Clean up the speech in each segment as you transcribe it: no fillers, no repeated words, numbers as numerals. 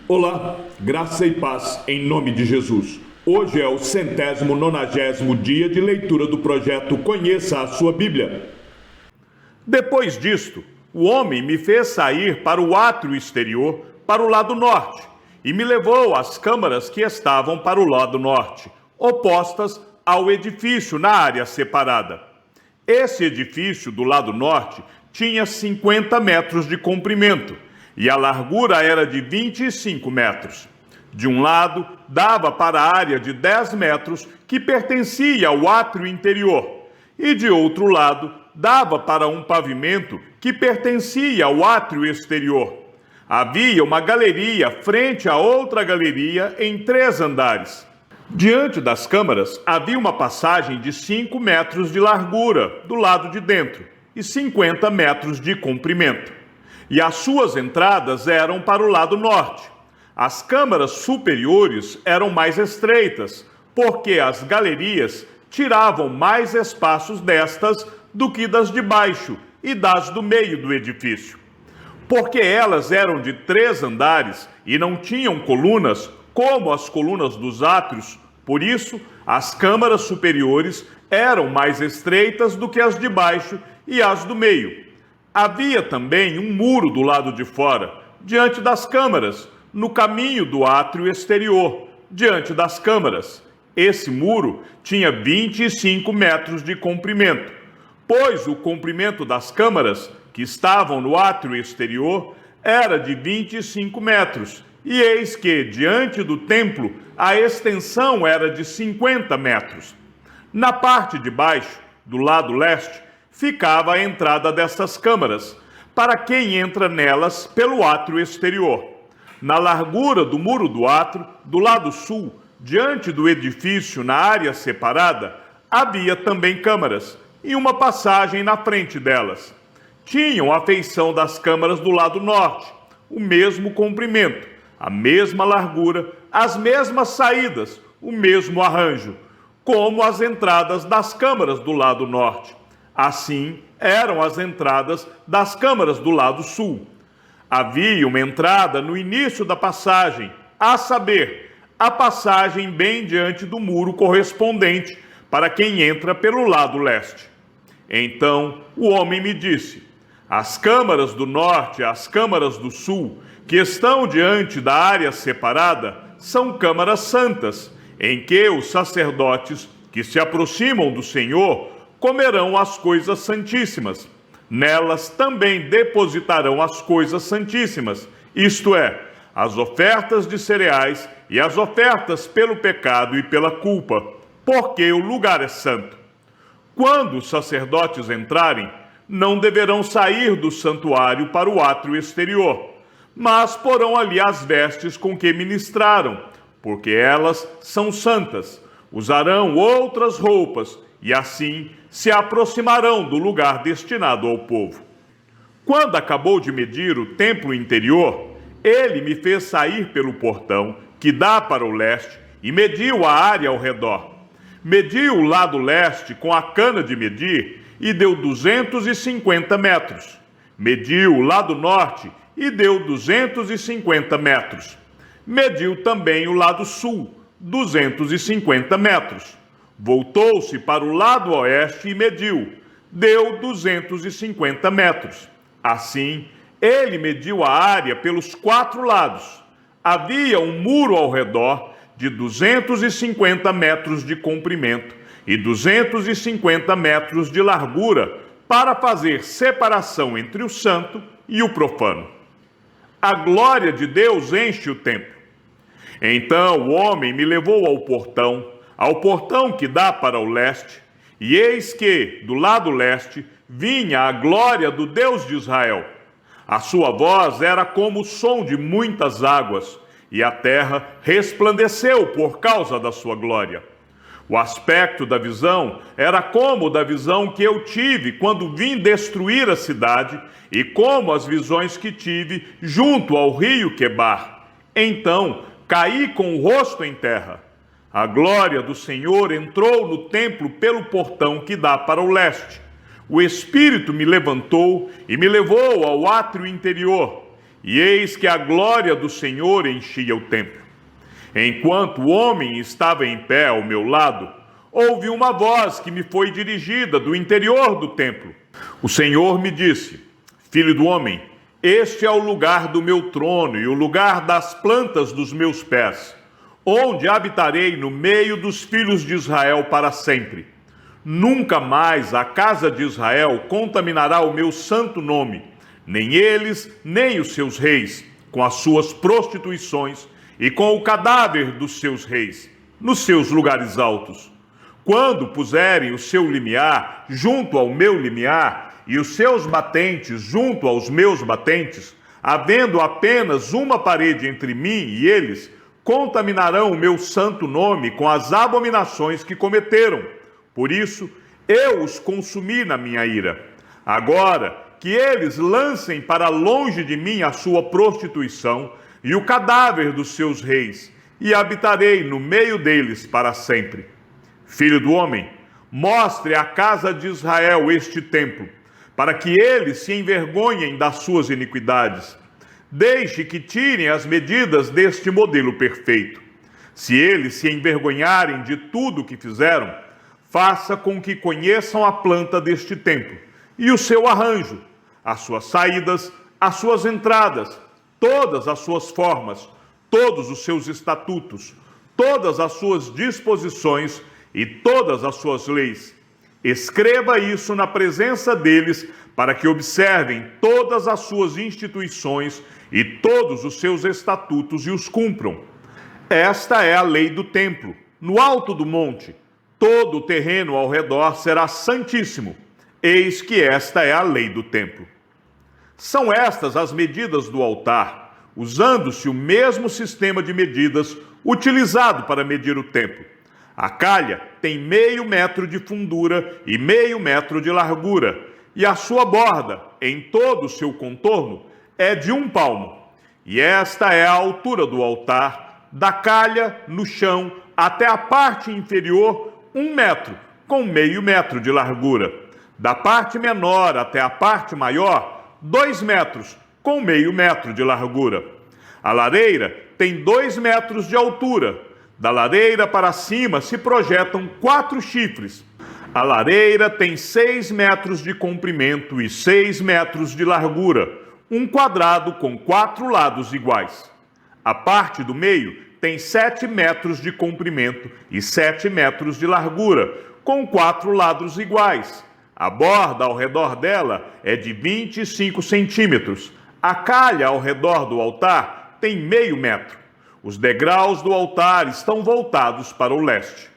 Olá, graça e paz em nome de Jesus. Hoje é o 190º dia de leitura do projeto Conheça a Sua Bíblia. Depois disto, o homem me fez sair para o átrio exterior, para o lado norte, e me levou às câmaras que estavam para o lado norte, opostas ao edifício na área separada. Esse edifício do lado norte tinha 50 metros de comprimento, e a largura era de 25 metros. De um lado, dava para a área de 10 metros, que pertencia ao átrio interior, e de outro lado, dava para um pavimento que pertencia ao átrio exterior. Havia uma galeria frente a outra galeria em 3 andares. Diante das câmaras, havia uma passagem de 5 metros de largura do lado de dentro e 50 metros de comprimento. E as suas entradas eram para o lado norte. As câmaras superiores eram mais estreitas, porque as galerias tiravam mais espaços destas do que das de baixo e das do meio do edifício. Porque elas eram de 3 andares e não tinham colunas, como as colunas dos átrios, por isso as câmaras superiores eram mais estreitas do que as de baixo e as do meio. Havia também um muro do lado de fora, diante das câmaras, no caminho do átrio exterior, diante das câmaras. Esse muro tinha 25 metros de comprimento, pois o comprimento das câmaras, que estavam no átrio exterior, era de 25 metros, e eis que, diante do templo, a extensão era de 50 metros. Na parte de baixo, do lado leste, ficava a entrada destas câmaras, para quem entra nelas pelo átrio exterior. Na largura do muro do átrio, do lado sul, diante do edifício na área separada, havia também câmaras, e uma passagem na frente delas. Tinham a feição das câmaras do lado norte, o mesmo comprimento, a mesma largura, as mesmas saídas, o mesmo arranjo, como as entradas das câmaras do lado norte. Assim eram as entradas das câmaras do lado sul. Havia uma entrada no início da passagem, a saber, a passagem bem diante do muro correspondente para quem entra pelo lado leste. Então o homem me disse: as câmaras do norte e as câmaras do sul, que estão diante da área separada, são câmaras santas, em que os sacerdotes que se aproximam do Senhor comerão as coisas santíssimas. Nelas também depositarão as coisas santíssimas, isto é, as ofertas de cereais e as ofertas pelo pecado e pela culpa, porque o lugar é santo. Quando os sacerdotes entrarem, não deverão sair do santuário para o átrio exterior, mas porão ali as vestes com que ministraram, porque elas são santas. Usarão outras roupas e assim se aproximarão do lugar destinado ao povo. Quando acabou de medir o templo interior, ele me fez sair pelo portão que dá para o leste e mediu a área ao redor. Mediu o lado leste com a cana de medir e deu 250 metros. Mediu o lado norte e deu 250 metros. Mediu também o lado sul, 250 metros. Voltou-se para o lado oeste e mediu. Deu 250 metros. Assim, ele mediu a área pelos 4 lados. Havia um muro ao redor de 250 metros de comprimento e 250 metros de largura para fazer separação entre o santo e o profano. A glória de Deus enche o templo. Então o homem me levou ao portão que dá para o leste, e eis que, do lado leste, vinha a glória do Deus de Israel. A sua voz era como o som de muitas águas, e a terra resplandeceu por causa da sua glória. O aspecto da visão era como da visão que eu tive quando vim destruir a cidade, e como as visões que tive junto ao rio Quebar. Então caí com o rosto em terra. A glória do Senhor entrou no templo pelo portão que dá para o leste. O Espírito me levantou e me levou ao átrio interior. e eis que a glória do Senhor enchia o templo. Enquanto o homem estava em pé ao meu lado, ouvi uma voz que me foi dirigida do interior do templo. O Senhor me disse: Filho do homem, este é o lugar do meu trono e o lugar das plantas dos meus pés, onde habitarei no meio dos filhos de Israel para sempre. Nunca mais a casa de Israel contaminará o meu santo nome, nem eles, nem os seus reis, com as suas prostituições e com o cadáver dos seus reis, nos seus lugares altos. Quando puserem o seu limiar junto ao meu limiar, e os seus batentes junto aos meus batentes, havendo apenas uma parede entre mim e eles, contaminarão o meu santo nome com as abominações que cometeram. Por isso, eu os consumi na minha ira. Agora, que eles lancem para longe de mim a sua prostituição e o cadáver dos seus reis, e habitarei no meio deles para sempre. Filho do homem, mostre à casa de Israel este templo, para que eles se envergonhem das suas iniquidades. Deixe que tirem as medidas deste modelo perfeito. Se eles se envergonharem de tudo o que fizeram, faça com que conheçam a planta deste templo e o seu arranjo, as suas saídas, as suas entradas, todas as suas formas, todos os seus estatutos, todas as suas disposições e todas as suas leis. Escreva isso na presença deles, para que observem todas as suas instituições e todos os seus estatutos e os cumpram. Esta é a lei do templo. No alto do monte, todo o terreno ao redor será santíssimo. Eis que esta é a lei do templo. São estas as medidas do altar, usando-se o mesmo sistema de medidas utilizado para medir o templo. A calha tem 0,5 metro de fundura e 0,5 metro de largura, e a sua borda, em todo o seu contorno, é de 1 palmo. E esta é a altura do altar, da calha no chão até a parte inferior, 1 metro, com 0,5 metro de largura. Da parte menor até a parte maior, 2 metros, com 0,5 metro de largura. A lareira tem 2 metros de altura. Da lareira para cima se projetam 4 chifres. A lareira tem 6 metros de comprimento e 6 metros de largura, um quadrado com 4 lados iguais. A parte do meio tem 7 metros de comprimento e 7 metros de largura, com 4 lados iguais. A borda ao redor dela é de 25 centímetros. A calha ao redor do altar tem 0,5 metro. Os degraus do altar estão voltados para o leste.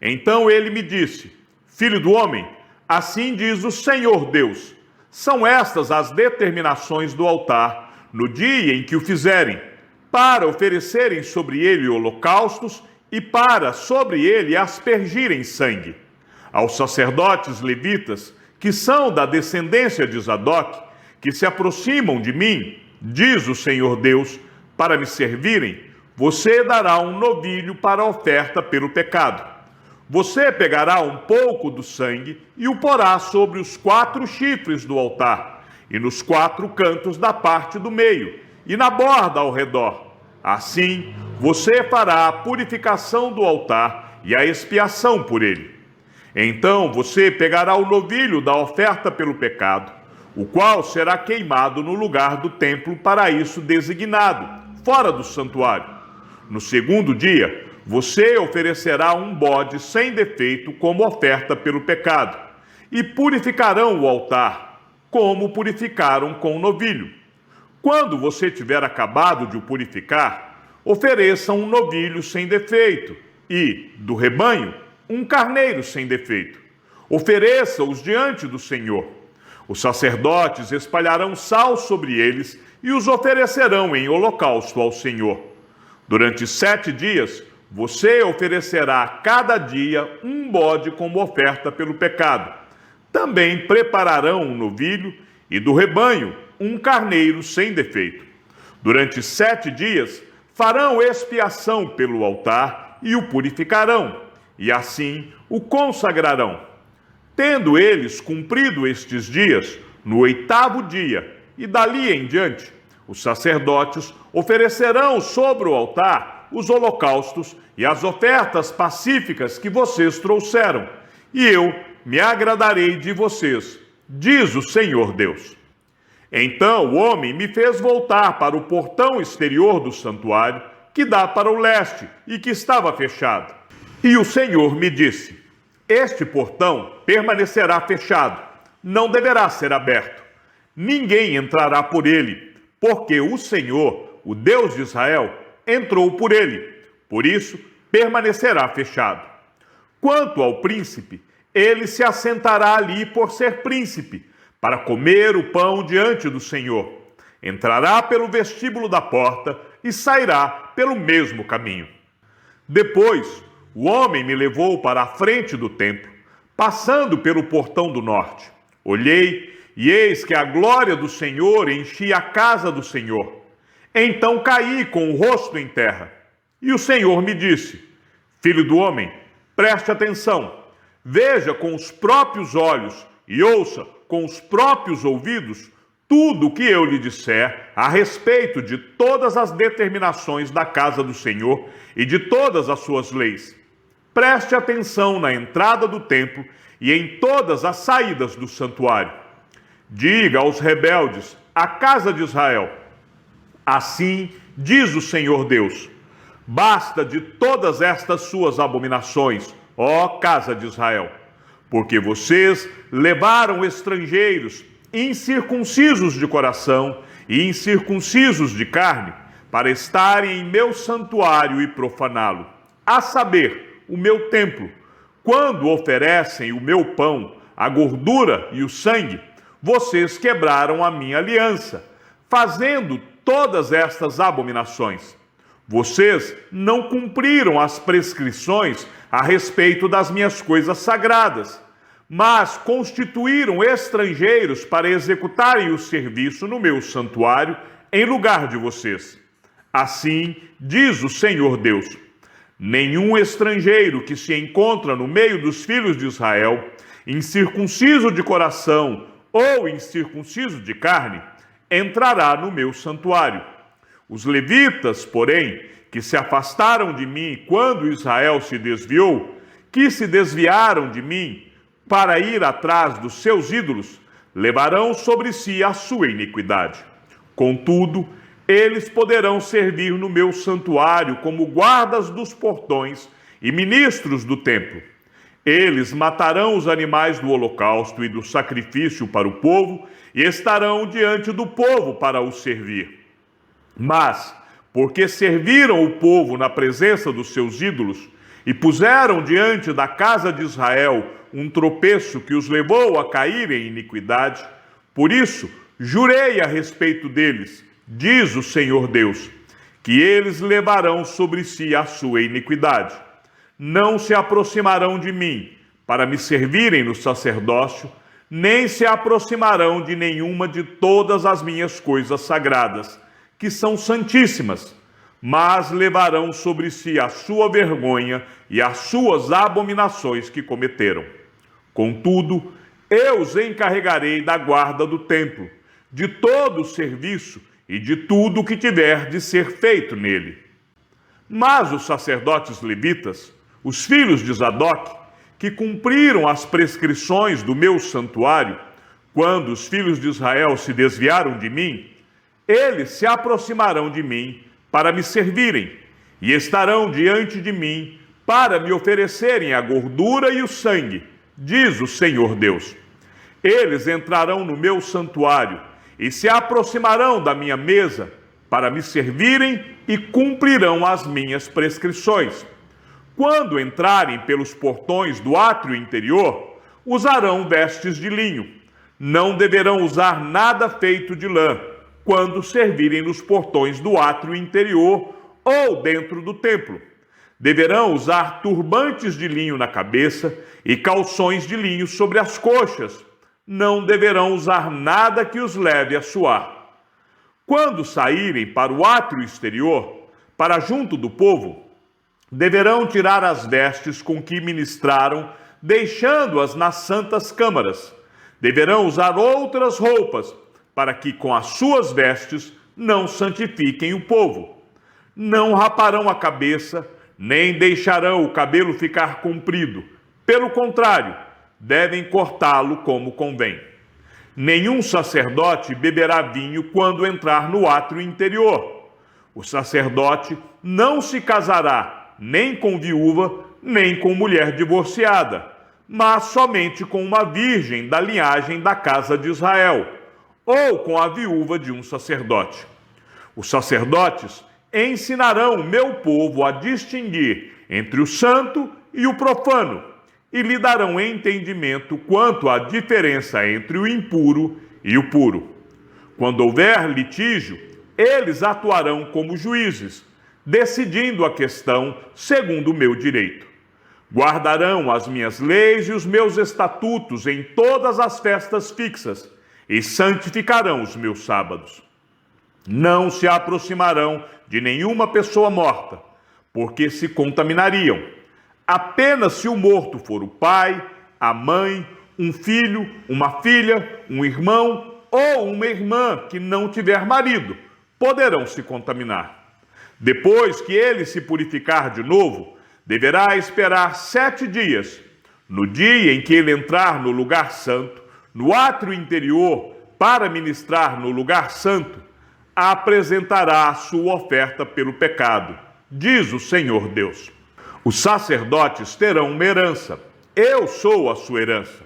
Então ele me disse: Filho do homem, assim diz o Senhor Deus: são estas as determinações do altar, no dia em que o fizerem, para oferecerem sobre ele holocaustos e para sobre ele aspergirem sangue. Aos sacerdotes levitas, que são da descendência de Zadok, que se aproximam de mim, diz o Senhor Deus, para me servirem, você dará um novilho para a oferta pelo pecado. Você pegará um pouco do sangue e o porá sobre os 4 chifres do altar, e nos 4 cantos da parte do meio, e na borda ao redor. Assim, você fará a purificação do altar e a expiação por ele. Então você pegará o novilho da oferta pelo pecado, o qual será queimado no lugar do templo para isso designado, fora do santuário. No segundo dia, você oferecerá um bode sem defeito como oferta pelo pecado, e purificarão o altar, como purificaram com o novilho. Quando você tiver acabado de o purificar, ofereça um novilho sem defeito, e, do rebanho, um carneiro sem defeito. Ofereça-os diante do Senhor. Os sacerdotes espalharão sal sobre eles e os oferecerão em holocausto ao Senhor. Durante 7 dias, você oferecerá a cada dia um bode como oferta pelo pecado. Também prepararão um novilho e do rebanho um carneiro sem defeito. Durante 7 dias, farão expiação pelo altar e o purificarão, e assim o consagrarão. Tendo eles cumprido estes dias, no 8º dia, e dali em diante, Os sacerdotes oferecerão sobre o altar os holocaustos e as ofertas pacíficas que vocês trouxeram, e eu me agradarei de vocês, diz o Senhor Deus. Então o homem me fez voltar para o portão exterior do santuário, que dá para o leste e que estava fechado. E o Senhor me disse: este portão permanecerá fechado, não deverá ser aberto. Ninguém entrará por ele, porque o Senhor, o Deus de Israel, entrou por ele. Por isso, permanecerá fechado. Quanto ao príncipe, ele se assentará ali por ser príncipe, para comer o pão diante do Senhor. Entrará pelo vestíbulo da porta e sairá pelo mesmo caminho. Depois, o homem me levou para a frente do templo, passando pelo portão do norte. Olhei, e eis que a glória do Senhor enchia a casa do Senhor. Então caí com o rosto em terra. E o Senhor me disse: filho do homem, preste atenção, veja com os próprios olhos e ouça com os próprios ouvidos tudo o que eu lhe disser a respeito de todas as determinações da casa do Senhor e de todas as suas leis. Preste atenção na entrada do templo e em todas as saídas do santuário. Diga aos rebeldes, a casa de Israel: assim diz o Senhor Deus: basta de todas estas suas abominações, ó casa de Israel, porque vocês levaram estrangeiros incircuncisos de coração e incircuncisos de carne para estarem em meu santuário e profaná-lo, a saber, o meu templo. Quando oferecem o meu pão, a gordura e o sangue, vocês quebraram a minha aliança, fazendo todas estas abominações. Vocês não cumpriram as prescrições a respeito das minhas coisas sagradas, mas constituíram estrangeiros para executarem o serviço no meu santuário em lugar de vocês. Assim diz o Senhor Deus: nenhum estrangeiro que se encontra no meio dos filhos de Israel, incircunciso de coração ou incircunciso de carne, entrará no meu santuário. Os levitas, porém, que se afastaram de mim quando Israel se desviou, que se desviaram de mim para ir atrás dos seus ídolos, levarão sobre si a sua iniquidade. Contudo, eles poderão servir no meu santuário como guardas dos portões e ministros do templo. Eles matarão os animais do holocausto e do sacrifício para o povo e estarão diante do povo para o servir. Mas, porque serviram o povo na presença dos seus ídolos e puseram diante da casa de Israel um tropeço que os levou a cair em iniquidade, por isso jurei a respeito deles, diz o Senhor Deus, que eles levarão sobre si a sua iniquidade. Não se aproximarão de mim para me servirem no sacerdócio, nem se aproximarão de nenhuma de todas as minhas coisas sagradas, que são santíssimas, mas levarão sobre si a sua vergonha e as suas abominações que cometeram. Contudo, eu os encarregarei da guarda do templo, de todo o serviço e de tudo o que tiver de ser feito nele. Mas os sacerdotes levitas, os filhos de Zadok, que cumpriram as prescrições do meu santuário, quando os filhos de Israel se desviaram de mim, eles se aproximarão de mim para me servirem, e estarão diante de mim para me oferecerem a gordura e o sangue, diz o Senhor Deus. Eles entrarão no meu santuário e se aproximarão da minha mesa para me servirem e cumprirão as minhas prescrições. Quando entrarem pelos portões do átrio interior, usarão vestes de linho. Não deverão usar nada feito de lã quando servirem nos portões do átrio interior ou dentro do templo. Deverão usar turbantes de linho na cabeça e calções de linho sobre as coxas. Não deverão usar nada que os leve a suar. Quando saírem para o átrio exterior, para junto do povo, deverão tirar as vestes com que ministraram, deixando-as nas santas câmaras. Deverão usar outras roupas, para que com as suas vestes não santifiquem o povo. Não raparão a cabeça, nem deixarão o cabelo ficar comprido. Pelo contrário, devem cortá-lo como convém. Nenhum sacerdote beberá vinho quando entrar no átrio interior. O sacerdote não se casará nem com viúva, nem com mulher divorciada, mas somente com uma virgem da linhagem da casa de Israel, ou com a viúva de um sacerdote. Os sacerdotes ensinarão o meu povo a distinguir entre o santo e o profano, e lhe darão entendimento quanto à diferença entre o impuro e o puro. Quando houver litígio, eles atuarão como juízes, decidindo a questão segundo o meu direito. Guardarão as minhas leis e os meus estatutos em todas as festas fixas, e santificarão os meus sábados. Não se aproximarão de nenhuma pessoa morta, porque se contaminariam. Apenas se o morto for o pai, a mãe, um filho, uma filha, um irmão ou uma irmã que não tiver marido, poderão se contaminar. Depois que ele se purificar de novo, deverá esperar 7 dias. No dia em que ele entrar no lugar santo, no átrio interior, para ministrar no lugar santo, apresentará a sua oferta pelo pecado, diz o Senhor Deus. Os sacerdotes terão uma herança. Eu sou a sua herança.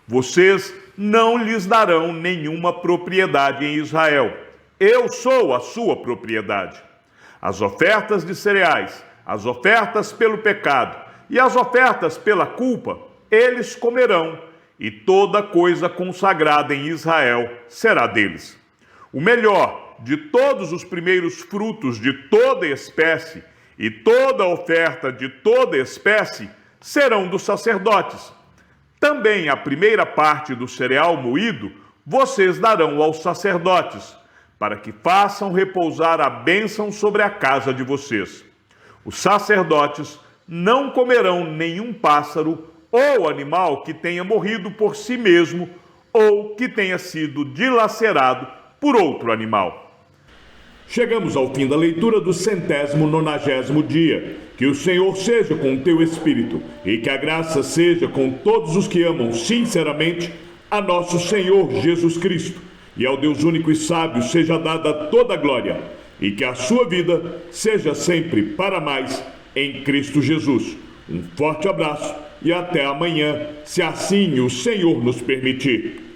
Vocês não lhes darão nenhuma propriedade em Israel. Eu sou a sua propriedade. As ofertas de cereais, as ofertas pelo pecado e as ofertas pela culpa, eles comerão, e toda coisa consagrada em Israel será deles. O melhor de todos os primeiros frutos de toda espécie e toda oferta de toda espécie serão dos sacerdotes. Também a primeira parte do cereal moído vocês darão aos sacerdotes, para que façam repousar a bênção sobre a casa de vocês. Os sacerdotes não comerão nenhum pássaro ou animal que tenha morrido por si mesmo ou que tenha sido dilacerado por outro animal. Chegamos ao fim da leitura do 190º dia. Que o Senhor seja com o teu espírito e que a graça seja com todos os que amam sinceramente a nosso Senhor Jesus Cristo. E ao Deus único e sábio seja dada toda a glória e que a sua vida seja sempre para mais em Cristo Jesus. Um forte abraço e até amanhã, se assim o Senhor nos permitir.